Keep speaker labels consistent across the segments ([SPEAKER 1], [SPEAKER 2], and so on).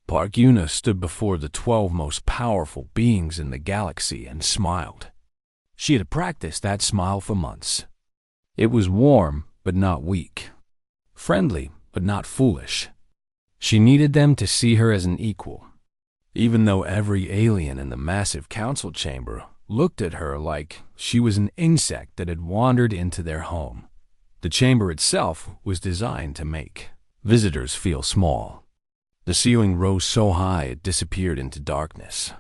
[SPEAKER 1] Park Yuna stood before the 12 most powerful beings in the galaxy and smiled. She had practiced that smile for months. It was warm, but not weak. Friendly, but not foolish. She needed them to see her as an equal, even though every alien in the massive council chamber looked at her like she was an insect that had wandered into their home. The chamber itself was designed to make visitors feel small. The ceiling rose so high it disappeared into darkness.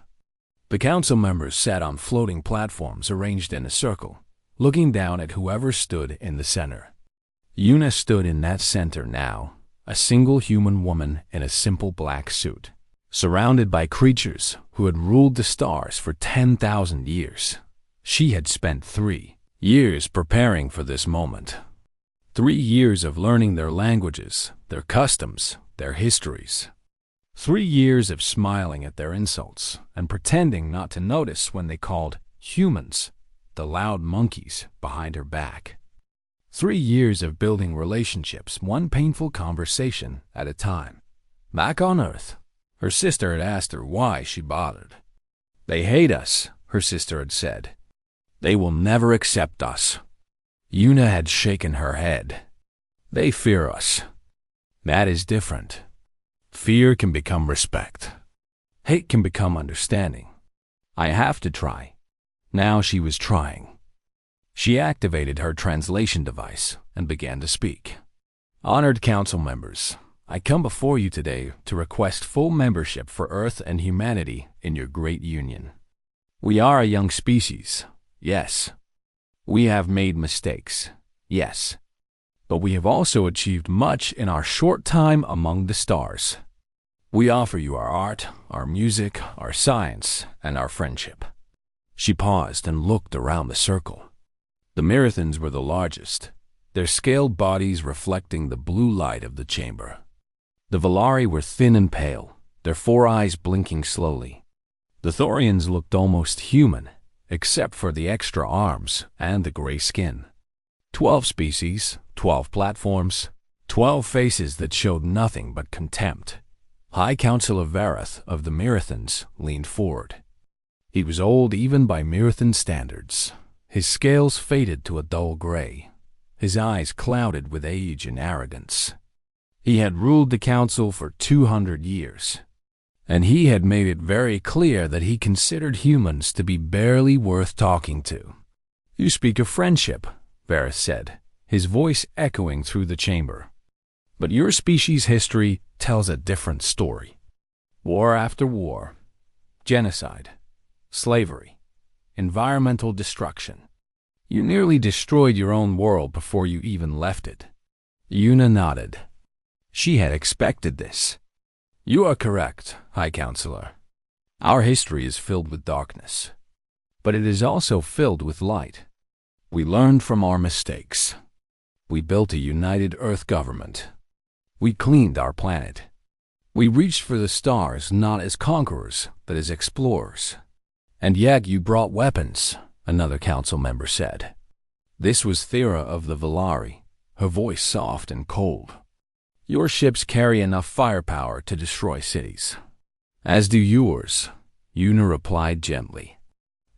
[SPEAKER 1] The council members sat on floating platforms arranged in a circle, looking down at whoever stood in the center. Yuna stood in that center now, a single human woman in a simple black suit, surrounded by creatures who had ruled the stars for 10,000 years. She had spent 3 years preparing for this moment. 3 years of learning their languages, their customs, their histories. 3 years of smiling at their insults and pretending not to notice when they called humans the loud monkeys behind her back. 3 years of building relationships, one painful conversation at a time. Back on Earth, her sister had asked her why she bothered. "They hate us," her sister had said. "They will never accept us." Yuna had shaken her head. "They fear us. That is different. Fear can become respect. Hate can become understanding. I have to try." Now she was trying. She activated her translation device and began to speak. "Honored council members, I come before you today to request full membership for Earth and humanity in your great union. We are a young species, yes. We have made mistakes, yes. But we have also achieved much in our short time among the stars. We offer you our art, our music, our science, and our friendship." She paused and looked around the circle. The Marathons were the largest, their scaled bodies reflecting the blue light of the chamber. The Valari were thin and pale, their 4 eyes blinking slowly. The Thorians looked almost human, except for the extra arms and the gray skin. 12 species, 12 platforms, 12 faces that showed nothing but contempt. High Counselor Varath of the Marathons leaned forward. He was old even by Marathan standards. His scales faded to a dull gray, his eyes clouded with age and arrogance. He had ruled the council for 200 years, and he had made it very clear that he considered humans to be barely worth talking to. "You speak of friendship," Varys said, his voice echoing through the chamber. "But your species' history tells a different story. War after war, genocide, slavery, environmental destruction. You nearly destroyed your own world before you even left it." Yuna nodded. She had expected this. "You are correct, High Counselor. Our history is filled with darkness, but it is also filled with light. We learned from our mistakes. We built a united Earth government. We cleaned our planet. We reached for the stars not as conquerors, but as explorers. And yet you brought weapons," another council member said. This was Thera of the Valari, her voice soft and cold. "Your ships carry enough firepower to destroy cities. As do yours," Yuna replied gently.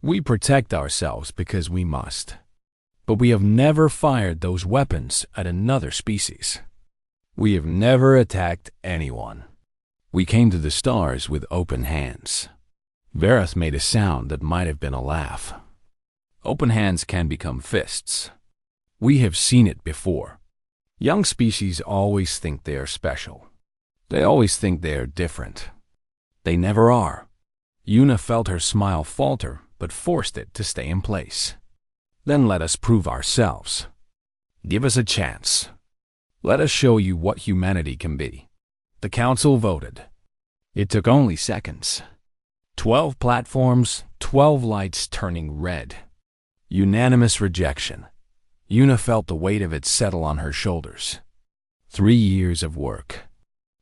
[SPEAKER 1] "We protect ourselves because we must. But we have never fired those weapons at another species. We have never attacked anyone. We came to the stars with open hands." Vareth made a sound that might have been a laugh. "Open hands can become fists. We have seen it before. Young species always think they are special. They always think they are different. They never are." Yuna felt her smile falter, but forced it to stay in place. "Then let us prove ourselves. Give us a chance. Let us show you what humanity can be." The council voted. It took only seconds. 12 platforms, 12 lights turning red. Unanimous rejection. Yuna felt the weight of it settle on her shoulders. 3 years of work.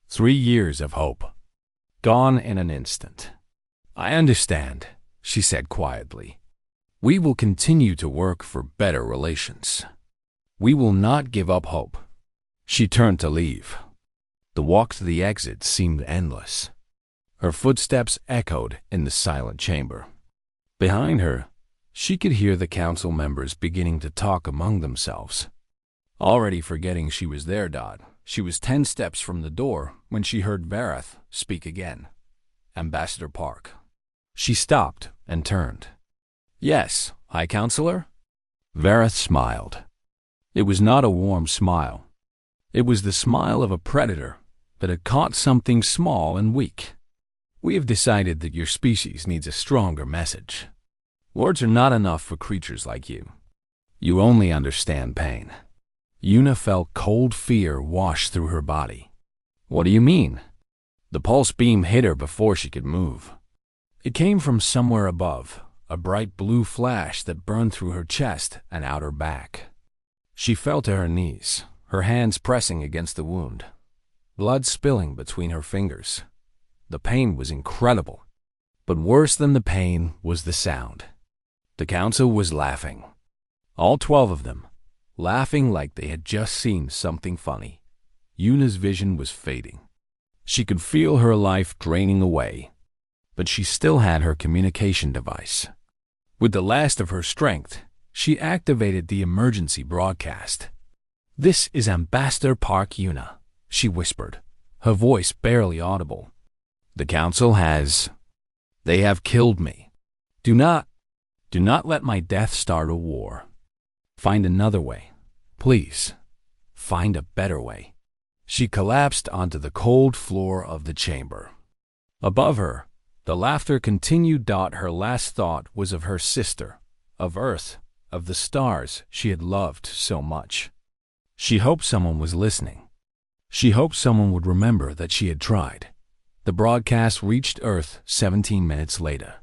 [SPEAKER 1] 3 years of hope. Gone in an instant. "I understand," she said quietly. "We will continue to work for better relations. We will not give up hope." She turned to leave. The walk to the exit seemed endless. Her footsteps echoed in the silent chamber. Behind her, she could hear the council members beginning to talk among themselves. Already forgetting she was there, she was 10 steps from the door when she heard Vareth speak again. Ambassador Park. She stopped and turned. "Yes, High Counselor?" Vareth smiled. It was not a warm smile. It was the smile of a predator that had caught something small and weak. "We have decided that your species needs a stronger message. Words are not enough for creatures like you. You only understand pain." Yuna felt cold fear wash through her body. "What do you mean?" The pulse beam hit her before she could move. It came from somewhere above, a bright blue flash that burned through her chest and out her back. She fell to her knees, her hands pressing against the wound, blood spilling between her fingers. The pain was incredible, but worse than the pain was the sound. The council was laughing. All 12 of them, laughing like they had just seen something funny. Yuna's vision was fading. She could feel her life draining away, but she still had her communication device. With the last of her strength, she activated the emergency broadcast. "This is Ambassador Park Yuna," she whispered, her voice barely audible. "The council has... They have killed me. Do not let my death start a war. Find another way. Please, find a better way." She collapsed onto the cold floor of the chamber. Above her, the laughter continued. Her last thought was of her sister, of Earth, of the stars she had loved so much. She hoped someone was listening. She hoped someone would remember that she had tried. The broadcast reached Earth 17 minutes later.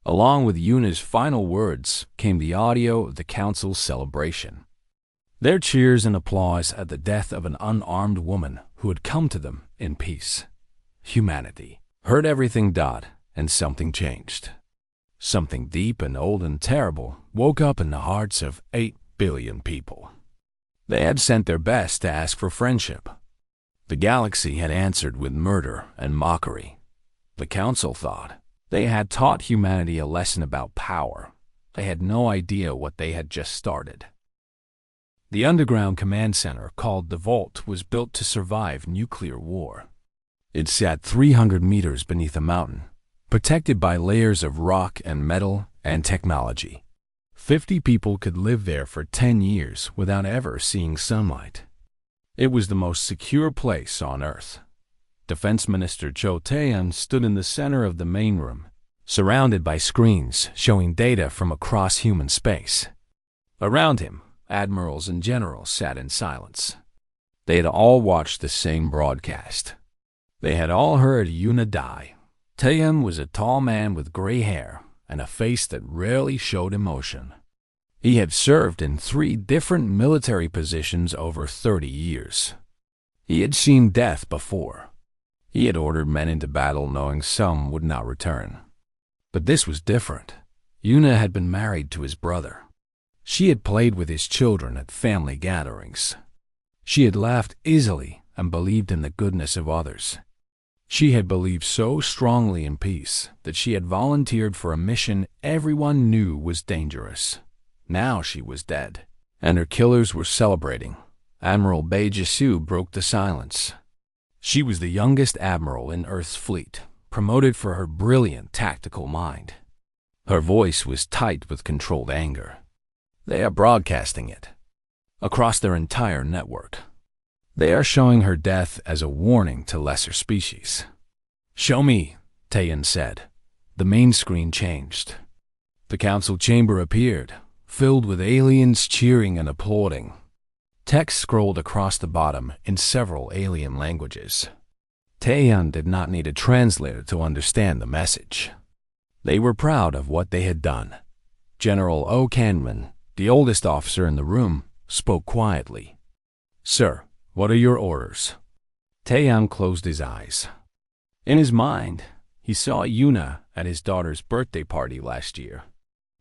[SPEAKER 1] Along with Yuna's final words came the audio of the council's celebration. Their cheers and applause at the death of an unarmed woman who had come to them in peace. Humanity heard everything. And something changed. Something deep and old and terrible woke up in the hearts of 8 billion people. They had sent their best to ask for friendship. The galaxy had answered with murder and mockery. The council thought they had taught humanity a lesson about power. They had no idea what they had just started. The underground command center called the Vault was built to survive nuclear war. It sat 300 meters beneath a mountain, protected by layers of rock and metal and technology. 50 people could live there for 10 years without ever seeing sunlight. It was the most secure place on Earth. Defense Minister Cho Taeyeon stood in the center of the main room, surrounded by screens showing data from across human space. Around him, admirals and generals sat in silence. They had all watched the same broadcast. They had all heard Yuna die. Taeyeon was a tall man with gray hair and a face that rarely showed emotion. He had served in 3 different military positions over 30 years. He had seen death before. He had ordered men into battle knowing some would not return. But this was different. Yuna had been married to his brother. She had played with his children at family gatherings. She had laughed easily and believed in the goodness of others. She had believed so strongly in peace that she had volunteered for a mission everyone knew was dangerous. Now she was dead, and her killers were celebrating. Admiral Bae Jisoo broke the silence. She was the youngest admiral in Earth's fleet, promoted for her brilliant tactical mind. Her voice was tight with controlled anger. They are broadcasting it across their entire network. They are showing her death as a warning to lesser species. "Show me," Taeyeon said. The main screen changed. The council chamber appeared, filled with aliens cheering and applauding. Text scrolled across the bottom in several alien languages. Taeyeon did not need a translator to understand the message. They were proud of what they had done. General O. Canman, the oldest officer in the room, spoke quietly. "Sir, what are your orders?" Taeyeon closed his eyes. In his mind, he saw Yuna at his daughter's birthday party last year.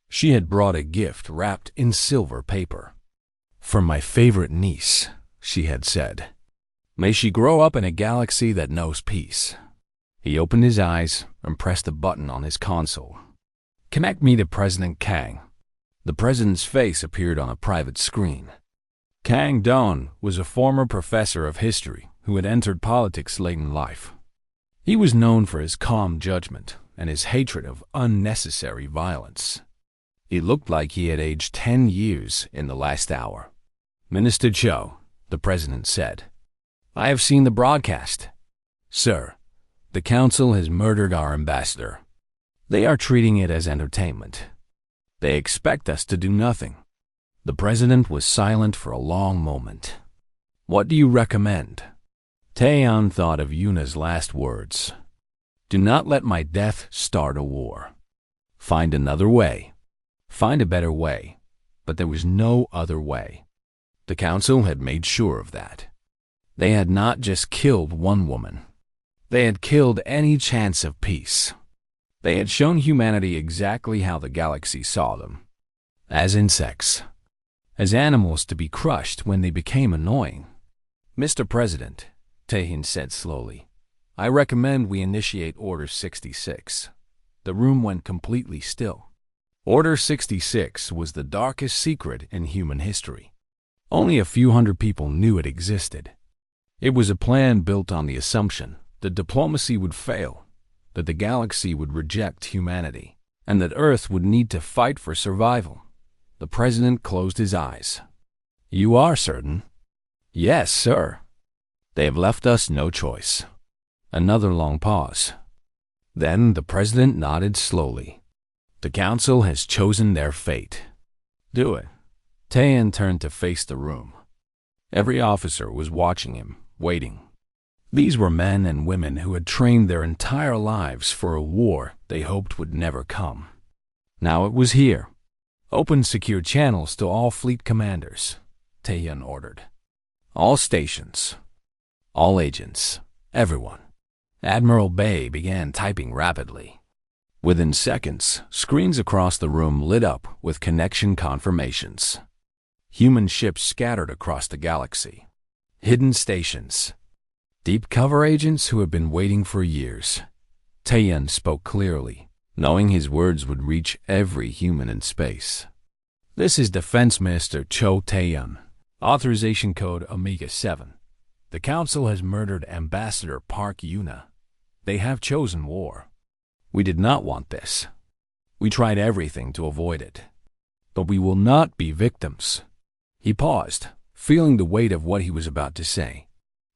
[SPEAKER 1] She had brought a gift wrapped in silver paper. "For my favorite niece," she had said. "May she grow up in a galaxy that knows peace." He opened his eyes and pressed a button on his console. "Connect me to President Kang." The president's face appeared on a private screen. Kang Don was a former professor of history who had entered politics late in life. He was known for his calm judgment and his hatred of unnecessary violence. He looked like he had aged 10 years in the last hour. "Minister Cho," the president said, "I have seen the broadcast. Sir, the council has murdered our ambassador. They are treating it as entertainment. They expect us to do nothing." The president was silent for a long moment. "What do you recommend?" Taeyeon thought of Yuna's last words. "Do not let my death start a war. Find another way. Find a better way." But there was no other way. The council had made sure of that. They had not just killed one woman. They had killed any chance of peace. They had shown humanity exactly how the galaxy saw them. As insects. As animals to be crushed when they became annoying. "Mr. President," Taehin said slowly, "I recommend we initiate Order 66. The room went completely still. Order 66 was the darkest secret in human history. Only a few hundred people knew it existed. It was a plan built on the assumption that diplomacy would fail, that the galaxy would reject humanity, and that Earth would need to fight for survival." The president closed his eyes. "You are certain?" "Yes, sir. They have left us no choice." Another long pause. Then the president nodded slowly. "The council has chosen their fate." "Do it." Taeyeon turned to face the room. Every officer was watching him, waiting. These were men and women who had trained their entire lives for a war they hoped would never come. Now it was here. "Open secure channels to all fleet commanders," Taeyeon ordered. "All stations. All agents. Everyone." Admiral Bay began typing rapidly. Within seconds, screens across the room lit up with connection confirmations. Human ships scattered across the galaxy. Hidden stations. Deep cover agents who had been waiting for years. Taeyeon spoke clearly, knowing his words would reach every human in space. "This is Defense Minister Cho Taeyeon. Authorization code Omega-7. The Council has murdered Ambassador Park Yuna. They have chosen war. We did not want this. We tried everything to avoid it. But we will not be victims." He paused, feeling the weight of what he was about to say.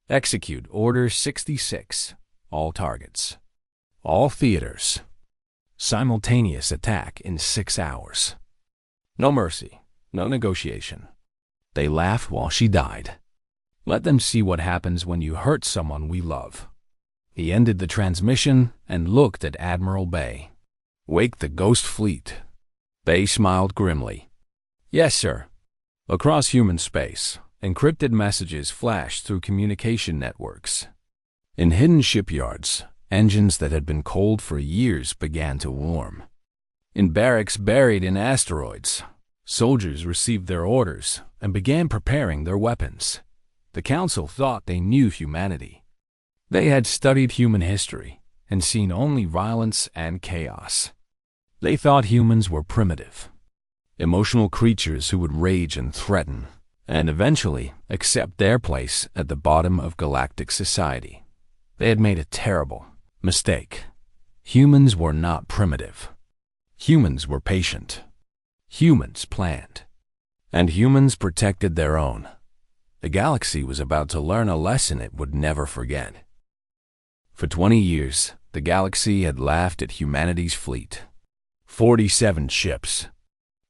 [SPEAKER 1] "Execute Order 66. All targets. All theaters. Simultaneous attack in 6 hours. No mercy, no negotiation." They laughed while she died. "Let them see what happens when you hurt someone we love." He ended the transmission and looked at Admiral Bay. "Wake the Ghost Fleet." Bay smiled grimly. "Yes, sir." Across human space, encrypted messages flashed through communication networks. In hidden shipyards, engines that had been cold for years began to warm. In barracks buried in asteroids, soldiers received their orders and began preparing their weapons. The Council thought they knew humanity. They had studied human history and seen only violence and chaos. They thought humans were primitive, emotional creatures who would rage and threaten, and eventually accept their place at the bottom of galactic society. They had made a terrible mistake. Humans were not primitive. Humans were patient. Humans planned. And humans protected their own. The galaxy was about to learn a lesson it would never forget. For 20 years, the galaxy had laughed at humanity's fleet. 47 ships.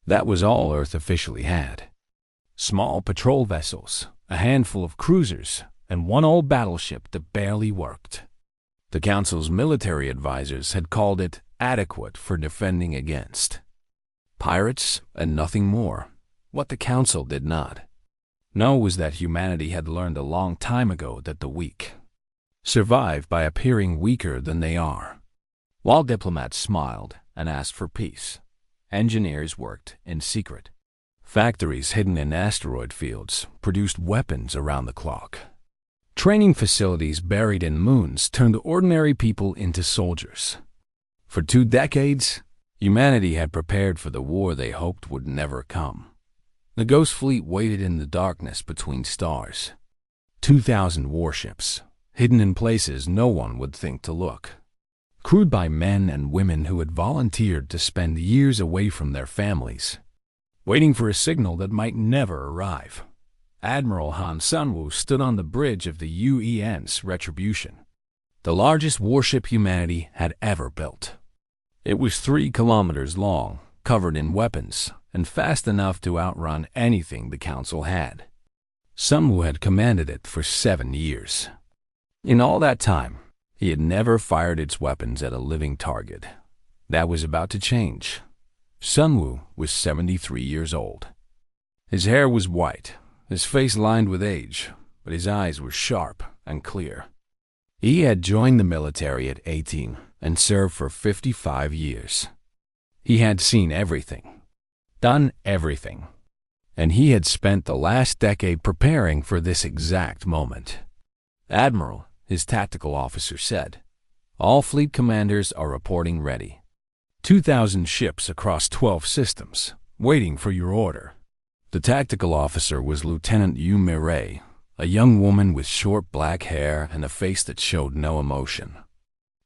[SPEAKER 1] That was all Earth officially had. Small patrol vessels, a handful of cruisers, and one old battleship that barely worked. The Council's military advisors had called it adequate for defending against. Pirates and nothing more. What the Council did not know was that humanity had learned a long time ago that the weak survive by appearing weaker than they are. While diplomats smiled and asked for peace, engineers worked in secret. Factories hidden in asteroid fields produced weapons around the clock. Training facilities buried in moons turned ordinary people into soldiers. For 2 decades, humanity had prepared for the war they hoped would never come. The Ghost Fleet waited in the darkness between stars. 2,000 warships, hidden in places no one would think to look. Crewed by men and women who had volunteered to spend years away from their families, waiting for a signal that might never arrive. Admiral Han Sunwoo stood on the bridge of the UEN's Retribution, the largest warship humanity had ever built. It was 3 kilometers long, covered in weapons, and fast enough to outrun anything the Council had. Sunwoo had commanded it for 7 years. In all that time, he had never fired its weapons at a living target. That was about to change. Sunwoo was 73 years old. His hair was white, his face lined with age, but his eyes were sharp and clear. He had joined the military at 18 and served for 55 years. He had seen everything, done everything, and he had spent the last decade preparing for this exact moment. Admiral, his tactical officer, said, "All fleet commanders are reporting ready. 2,000 ships across 12 systems, waiting for your order." The tactical officer was Lieutenant Yu Mirei, a young woman with short black hair and a face that showed no emotion.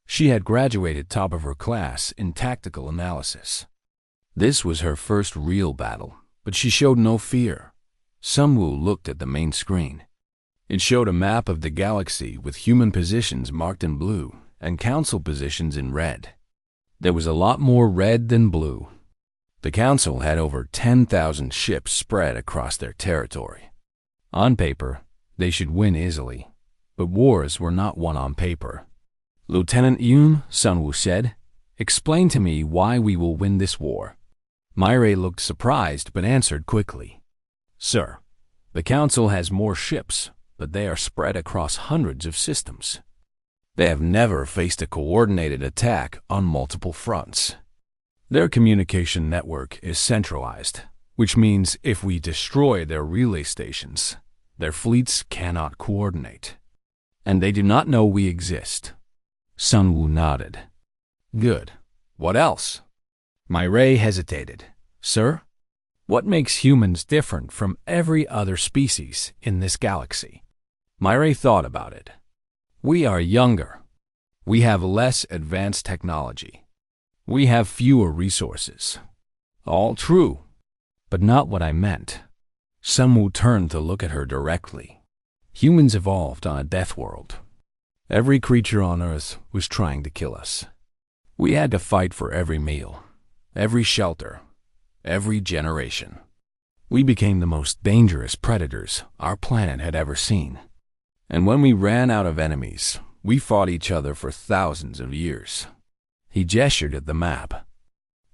[SPEAKER 1] She had graduated top of her class in tactical analysis. This was her first real battle, but she showed no fear. Sunwoo looked at the main screen. It showed a map of the galaxy with human positions marked in blue and Council positions in red. There was a lot more red than blue. The Council had over 10,000 ships spread across their territory. On paper, they should win easily, but wars were not won on paper. "Lieutenant Yoon," Sunwoo said, "explain to me why we will win this war." Mirei looked surprised but answered quickly. "Sir, the Council has more ships, but they are spread across hundreds of systems. They have never faced a coordinated attack on multiple fronts. Their communication network is centralized, which means if we destroy their relay stations, their fleets cannot coordinate. And they do not know we exist." Sunwoo nodded. "Good. What else?" Mirei hesitated. "Sir, what makes humans different from every other species in this galaxy?" Mirei thought about it. "We are younger. We have less advanced technology. We have fewer resources." "All true, but not what I meant." Sunwoo turned to look at her directly. "Humans evolved on a death world. Every creature on Earth was trying to kill us. We had to fight for every meal, every shelter, every generation. We became the most dangerous predators our planet had ever seen. And when we ran out of enemies, we fought each other for thousands of years." He gestured at the map.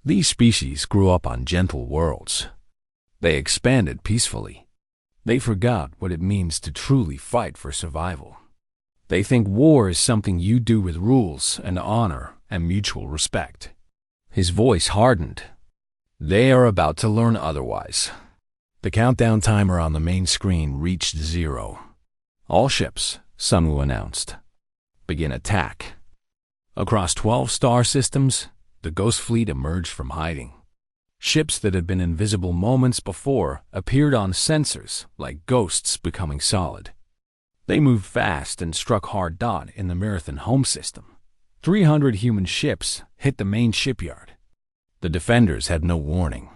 [SPEAKER 1] "These species grew up on gentle worlds. They expanded peacefully. They forgot what it means to truly fight for survival. They think war is something you do with rules and honor and mutual respect." His voice hardened. "They are about to learn otherwise." The countdown timer on the main screen reached 0. "All ships," Sunwoo announced, "begin attack." Across 12 star systems, the Ghost Fleet emerged from hiding. Ships that had been invisible moments before appeared on sensors like ghosts becoming solid. They moved fast and struck hard in the Marathon home system. 300 human ships hit the main shipyard. The defenders had no warning.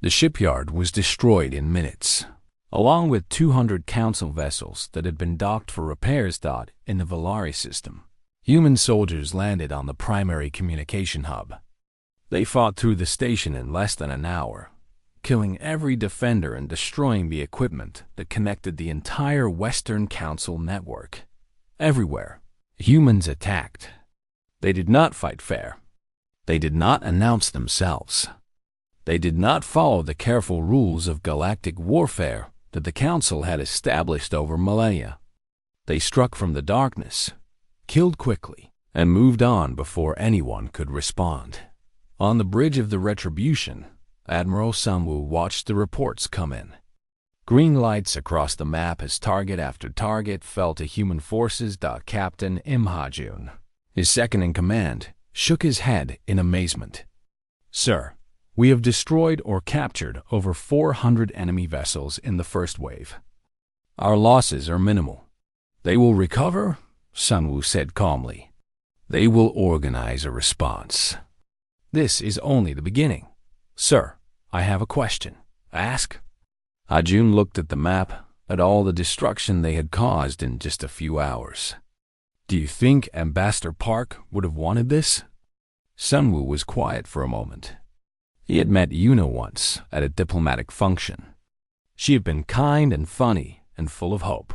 [SPEAKER 1] The shipyard was destroyed in minutes, along with 200 Council vessels that had been docked for repairs in the Valari system. Human soldiers landed on the primary communication hub. They fought through the station in less than an hour, killing every defender and destroying the equipment that connected the entire Western Council network. Everywhere, humans attacked. They did not fight fair. They did not announce themselves. They did not follow the careful rules of galactic warfare that the Council had established over millennia. They struck from the darkness, killed quickly, and moved on before anyone could respond. On the bridge of the Retribution, Admiral Sunwoo watched the reports come in. Green lights across the map as target after target fell to human forces. Captain Imhajun, his second-in-command, shook his head in amazement. "Sir, we have destroyed or captured over 400 enemy vessels in the first wave. Our losses are minimal. They will recover," Sunwoo said calmly. "They will organize a response. This is only the beginning. Sir, I have a question. Ask." Hajun looked at the map, at all the destruction they had caused in just a few hours. "Do you think Ambassador Park would have wanted this?" Sunwoo was quiet for a moment. He had met Yuna once at a diplomatic function. She had been kind and funny and full of hope.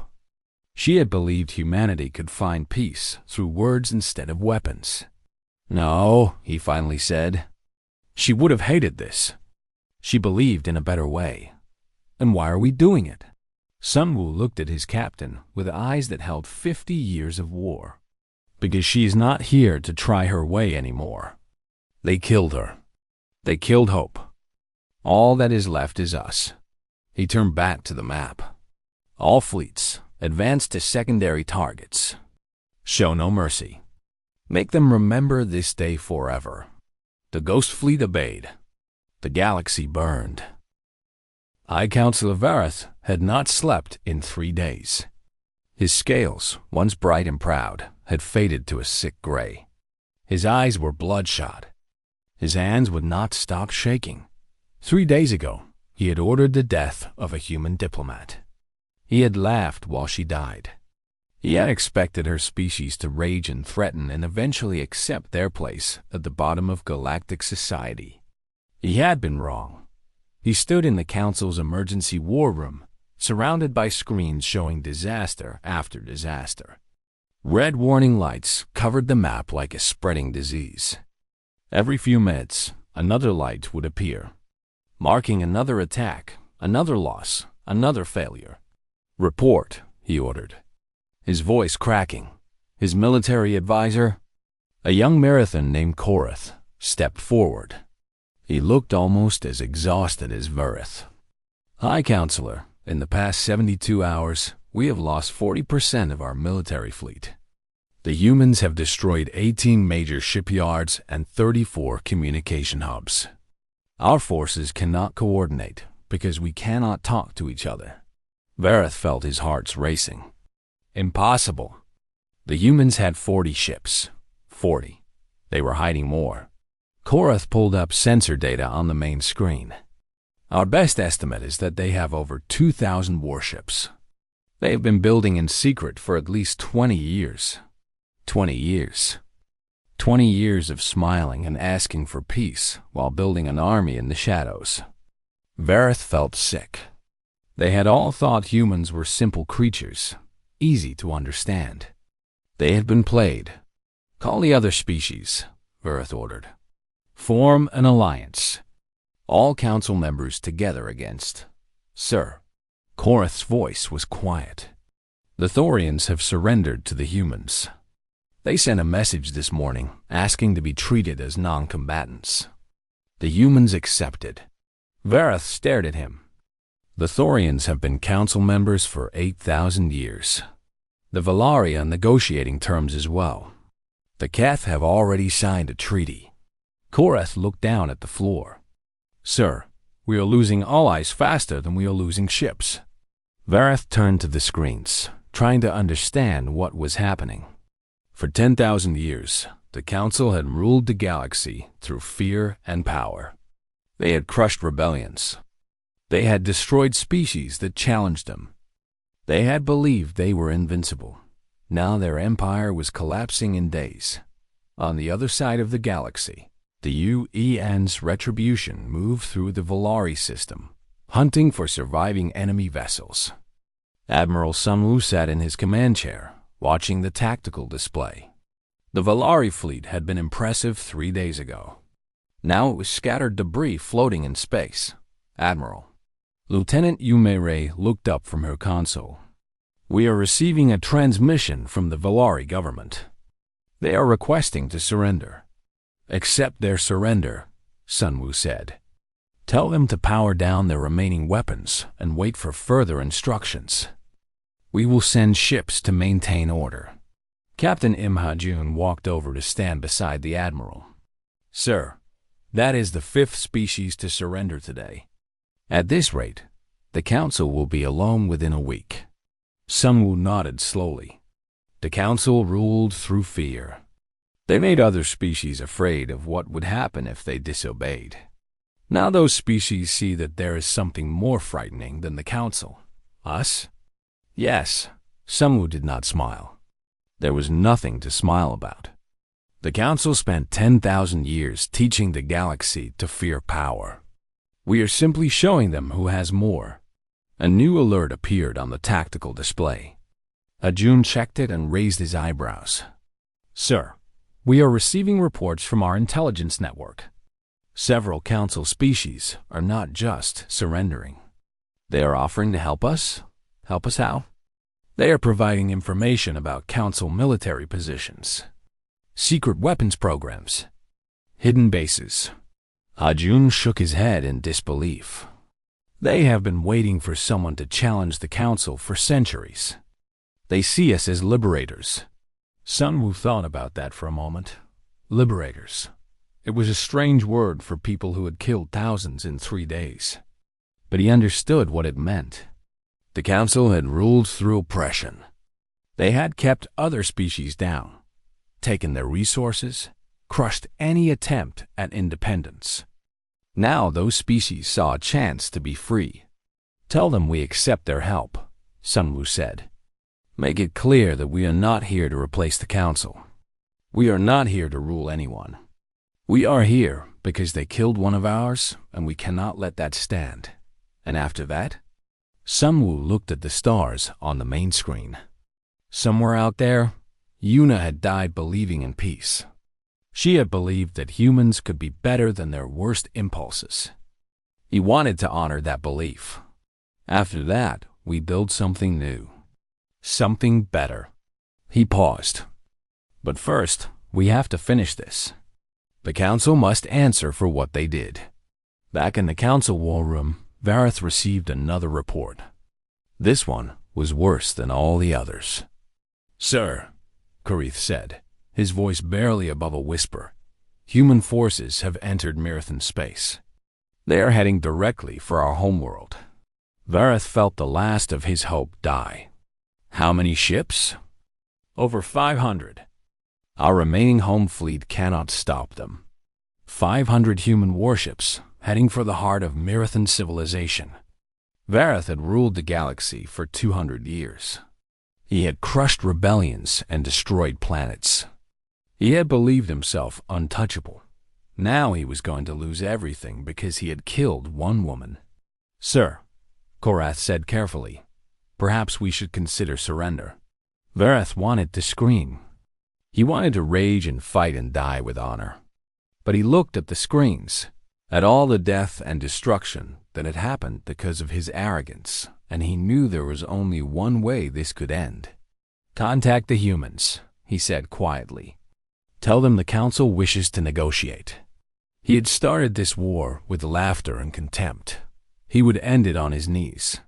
[SPEAKER 1] She had believed humanity could find peace through words instead of weapons. "No," he finally said. "She would have hated this. She believed in a better way. And why are we doing it?" Sunwoo looked at his captain with eyes that held 50 years of war. "Because she is not here to try her way anymore. They killed her. They killed hope. All that is left is us." He turned back to the map. "All fleets, advance to secondary targets. Show no mercy. Make them remember this day forever." The Ghost Fleet obeyed. The galaxy burned. High Counselor Vareth had not slept in 3 days. His scales, once bright and proud, had faded to a sick gray. His eyes were bloodshot. His hands would not stop shaking. 3 days ago, he had ordered the death of a human diplomat. He had laughed while she died. He had expected her species to rage and threaten and eventually accept their place at the bottom of galactic society. He had been wrong. He stood in the Council's emergency war room, surrounded by screens showing disaster after disaster. Red warning lights covered the map like a spreading disease. Every few minutes, another light would appear, marking another attack, another loss, another failure. "Report," he ordered, his voice cracking. His military advisor, a young Marathon named Korath, stepped forward. He looked almost as exhausted as Vareth. "High Counselor, in the past 72 hours, we have lost 40% of our military fleet. The humans have destroyed 18 major shipyards and 34 communication hubs. Our forces cannot coordinate because we cannot talk to each other." Vareth felt his heart racing. Impossible. The humans had 40 ships. 40. They were hiding more. Korath pulled up sensor data on the main screen. "Our best estimate is that they have over 2,000 warships. They have been building in secret for at least 20 years. 20 years. 20 years of smiling and asking for peace while building an army in the shadows." Vareth felt sick. They had all thought humans were simple creatures, easy to understand. They had been played. "Call the other species," Vareth ordered. "Form an alliance. All council members together against..." "Sir." Korath's voice was quiet. "The Thorians have surrendered to the humans. They sent a message this morning asking to be treated as non-combatants. The humans accepted." Vareth stared at him. "The Thorians have been council members for 8,000 years. The Valari on negotiating terms as well. The Keth have already signed a treaty." Korath looked down at the floor. "Sir, we are losing allies faster than we are losing ships." Vareth turned to the screens, trying to understand what was happening. For 10,000 years, the Council had ruled the galaxy through fear and power. They had crushed rebellions. They had destroyed species that challenged them. They had believed they were invincible. Now their empire was collapsing in days. On the other side of the galaxy, the UEN's retribution moved through the Valari system, hunting for surviving enemy vessels. Admiral Sunwoo sat in his command chair, watching the tactical display. The Valari fleet had been impressive 3 days ago. Now it was scattered debris floating in space. "Admiral." Lieutenant Yumere looked up from her console. "We are receiving a transmission from the Valari government. They are requesting to surrender." "Accept their surrender," Sunwoo said. Tell them to power down their remaining weapons and wait for further instructions. We will send ships to maintain order." Captain Imha-Jun walked over to stand beside the admiral. "Sir, that is the 5th species to surrender today. At this rate, the council will be alone within a week." Sunwoo nodded slowly. The council ruled through fear. They made other species afraid of what would happen if they disobeyed. Now those species see that there is something more frightening than the council. Us? Yes. Sunwoo did not smile. There was nothing to smile about. The council spent 10,000 years teaching the galaxy to fear power. We are simply showing them who has more. A new alert appeared on the tactical display. Ajun checked it and raised his eyebrows. "Sir, we are receiving reports from our intelligence network. Several council species are not just surrendering. They are offering to help us. Help us how? They are providing information about council military positions, secret weapons programs, hidden bases." Ajun shook his head in disbelief. They have been waiting for someone to challenge the council for centuries. They see us as liberators. Sunwoo thought about that for a moment. Liberators. It was a strange word for people who had killed thousands in 3 days. But he understood what it meant. The council had ruled through oppression. They had kept other species down, taken their resources, crushed any attempt at independence. Now those species saw a chance to be free. "Tell them we accept their help," Sunwoo said. "Make it clear that we are not here to replace the council. We are not here to rule anyone. We are here because they killed one of ours, and we cannot let that stand. And after that?" Sunwoo looked at the stars on the main screen. Somewhere out there, Yuna had died believing in peace. She had believed that humans could be better than their worst impulses. He wanted to honor that belief. After that, we build something new. Something better. He paused. But first, we have to finish this. The council must answer for what they did. Back in the council war room, Vareth received another report. This one was worse than all the others. "Sir," Karith said, his voice barely above a whisper, "human forces have entered Marathon space. They are heading directly for our homeworld." Vareth felt the last of his hope die. "How many ships?" "Over 500. Our remaining home fleet cannot stop them. 500 human warships heading for the heart of Marathon civilization." Vareth had ruled the galaxy for 200 years. He had crushed rebellions and destroyed planets. He had believed himself untouchable. Now he was going to lose everything because he had killed one woman. "Sir," Korath said carefully, "perhaps we should consider surrender." Vareth wanted to scream. He wanted to rage and fight and die with honor. But he looked at the screens, at all the death and destruction that had happened because of his arrogance, and he knew there was only one way this could end. "Contact the humans," he said quietly. "Tell them the council wishes to negotiate." He had started this war with laughter and contempt. He would end it on his knees.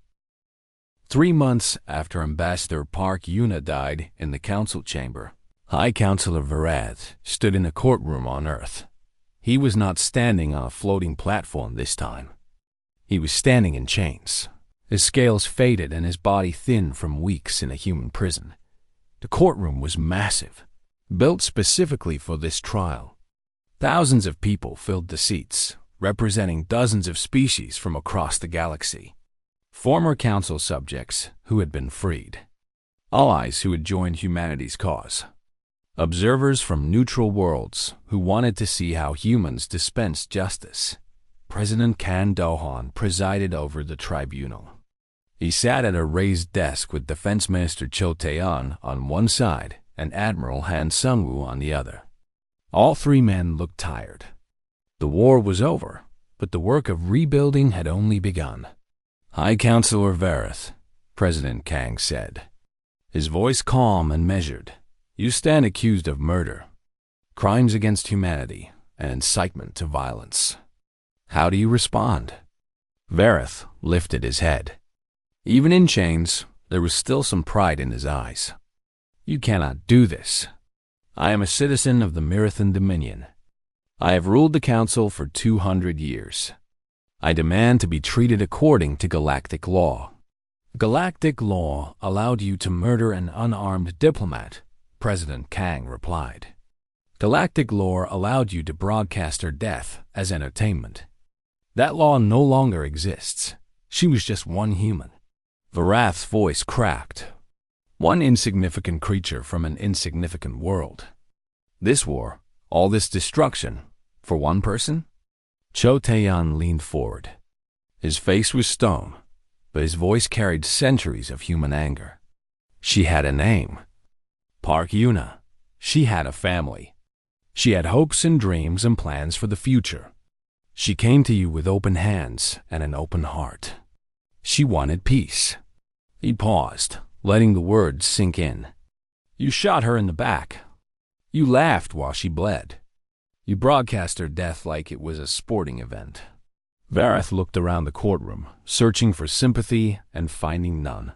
[SPEAKER 1] 3 months after Ambassador Park Yuna died in the council chamber, High Counselor Vareth stood in a courtroom on Earth. He was not standing on a floating platform this time. He was standing in chains, his scales faded and his body thin from weeks in a human prison. The courtroom was massive, built specifically for this trial. Thousands of people filled the seats, representing dozens of species from across the galaxy. Former council subjects who had been freed. Allies who had joined humanity's cause. Observers from neutral worlds who wanted to see how humans dispense justice. President Kan Dohan presided over the tribunal. He sat at a raised desk with Defense Minister Cho Taeyeon on one side and Admiral Han Sungwoo on the other. All 3 men looked tired. The war was over, but the work of rebuilding had only begun. "High Counselor Vareth," President Kang said, his voice calm and measured, "you stand accused of murder, crimes against humanity, and incitement to violence. How do you respond? Vareth lifted his head. Even in chains, there was still some pride in his eyes. You cannot do this. I am a citizen of the Mirathan Dominion. I have ruled the Council for 200 years. I demand to be treated according to galactic law. Galactic law allowed you to murder an unarmed diplomat, President Kang replied. Galactic law allowed you to broadcast her death as entertainment. That law no longer exists. She was just one human. Varath's voice cracked. One insignificant creature from an insignificant world. This war, all this destruction, for one person? Cho Taeyan leaned forward. His face was stone, but his voice carried centuries of human anger. She had a name. Park Yuna. She had a family. She had hopes and dreams and plans for the future. She came to you with open hands and an open heart. She wanted peace. He paused, letting the words sink in. You shot her in the back. You laughed while she bled. You broadcast her death like it was a sporting event. Vareth looked around the courtroom, searching for sympathy and finding none.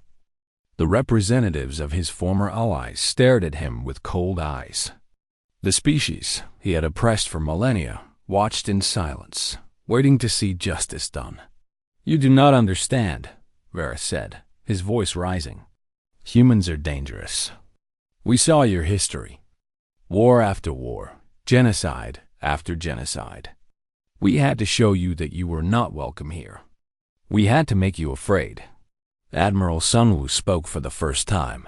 [SPEAKER 1] The representatives of his former allies stared at him with cold eyes. The species he had oppressed for millennia watched in silence, waiting to see justice done. You do not understand, Vareth said, his voice rising. Humans are dangerous. We saw your history. War after war, genocide after genocide. We had to show you that you were not welcome here. We had to make you afraid. Admiral Sunwoo spoke for the first time.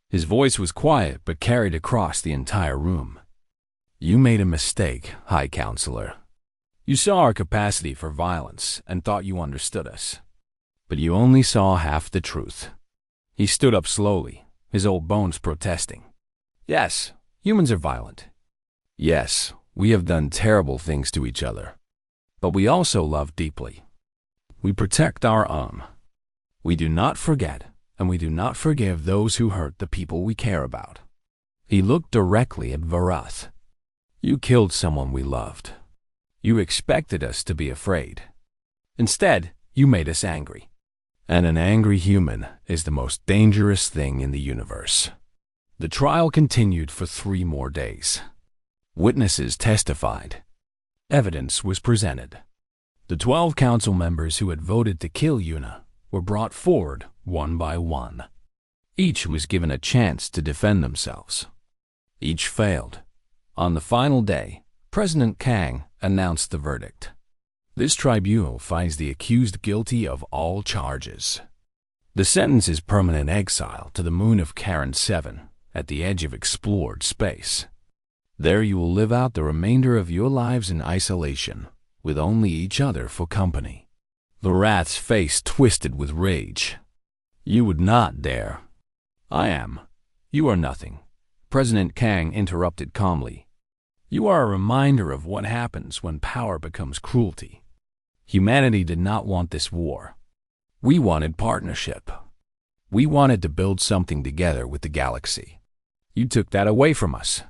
[SPEAKER 1] His voice was quiet but carried across the entire room. You made a mistake, High Counselor. You saw our capacity for violence and thought you understood us. But you only saw half the truth. He stood up slowly, his old bones protesting. Yes, humans are violent. Yes, we have done terrible things to each other. But we also love deeply. We protect our own. We do not forget, and we do not forgive those who hurt the people we care about. He looked directly at Varath. You killed someone we loved. You expected us to be afraid. Instead, you made us angry. And an angry human is the most dangerous thing in the universe. The trial continued for 3 more days. Witnesses testified. Evidence was presented. The 12 council members who had voted to kill Yuna were brought forward one by one. Each was given a chance to defend themselves. Each failed. On the final day, President Kang announced the verdict. This tribunal finds the accused guilty of all charges. The sentence is permanent exile to the moon of Karen 7 at the edge of explored space. There you will live out the remainder of your lives in isolation, with only each other for company. The rat's face twisted with rage. You would not dare. I am. You are nothing. President Kang interrupted calmly. You are a reminder of what happens when power becomes cruelty. Humanity did not want this war. We wanted partnership. We wanted to build something together with the galaxy. You took that away from us.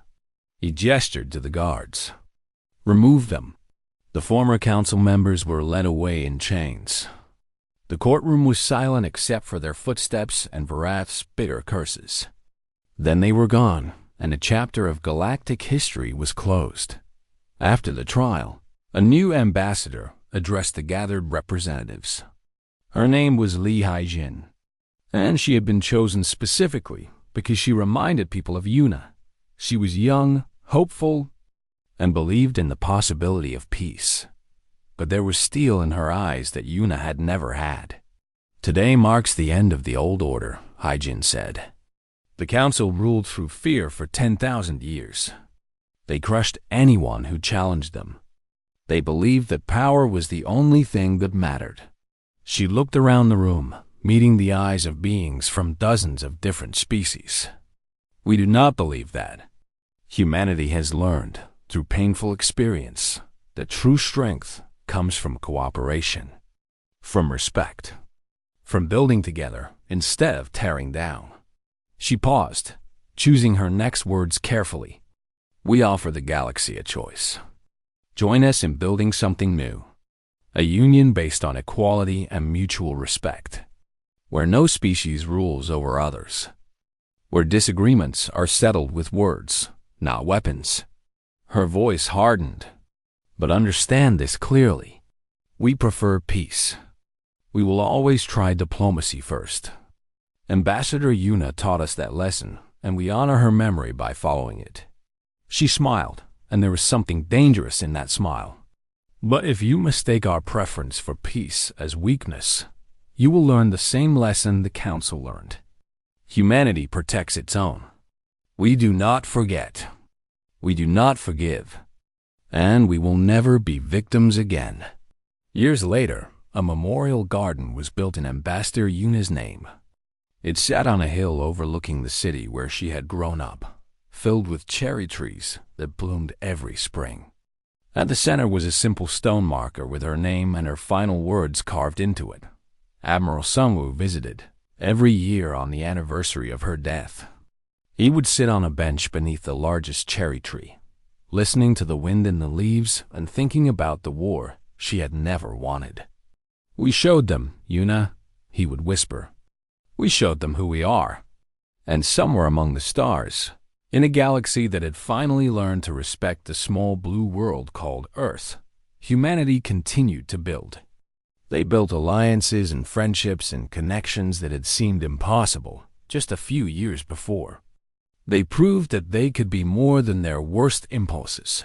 [SPEAKER 1] He gestured to the guards. Remove them. The former council members were led away in chains. The courtroom was silent except for their footsteps and Varath's bitter curses. Then they were gone, and a chapter of galactic history was closed. After the trial, a new ambassador addressed the gathered representatives. Her name was Li Haijin, and she had been chosen specifically because she reminded people of Yuna. She was young, hopeful, and believed in the possibility of peace. But there was steel in her eyes that Yuna had never had. Today marks the end of the old order, Haijin said. The council ruled through fear for 10,000 years. They crushed anyone who challenged them. They believed that power was the only thing that mattered. She looked around the room, meeting the eyes of beings from dozens of different species. We do not believe that. Humanity has learned, through painful experience, that true strength comes from cooperation, from respect, from building together instead of tearing down. She paused, choosing her next words carefully. We offer the galaxy a choice. Join us in building something new. A union based on equality and mutual respect, where no species rules over others, where disagreements are settled with words, not weapons. Her voice hardened. But understand this clearly. We prefer peace. We will always try diplomacy first. Ambassador Yuna taught us that lesson, and we honor her memory by following it. She smiled, and there was something dangerous in that smile. But if you mistake our preference for peace as weakness, you will learn the same lesson the Council learned. Humanity protects its own. We do not forget. We do not forgive. And we will never be victims again. Years later, a memorial garden was built in Ambassador Yuna's name. It sat on a hill overlooking the city where she had grown up, filled with cherry trees that bloomed every spring. At the center was a simple stone marker with her name and her final words carved into it. Admiral Sungwoo visited every year on the anniversary of her death. He would sit on a bench beneath the largest cherry tree, listening to the wind in the leaves and thinking about the war she had never wanted. "We showed them, Yuna," he would whisper. "We showed them who we are." And somewhere among the stars, in a galaxy that had finally learned to respect the small blue world called Earth, humanity continued to build. They built alliances and friendships and connections that had seemed impossible just a few years before. They proved that they could be more than their worst impulses,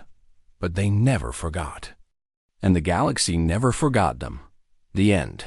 [SPEAKER 1] but they never forgot. And the galaxy never forgot them. The end.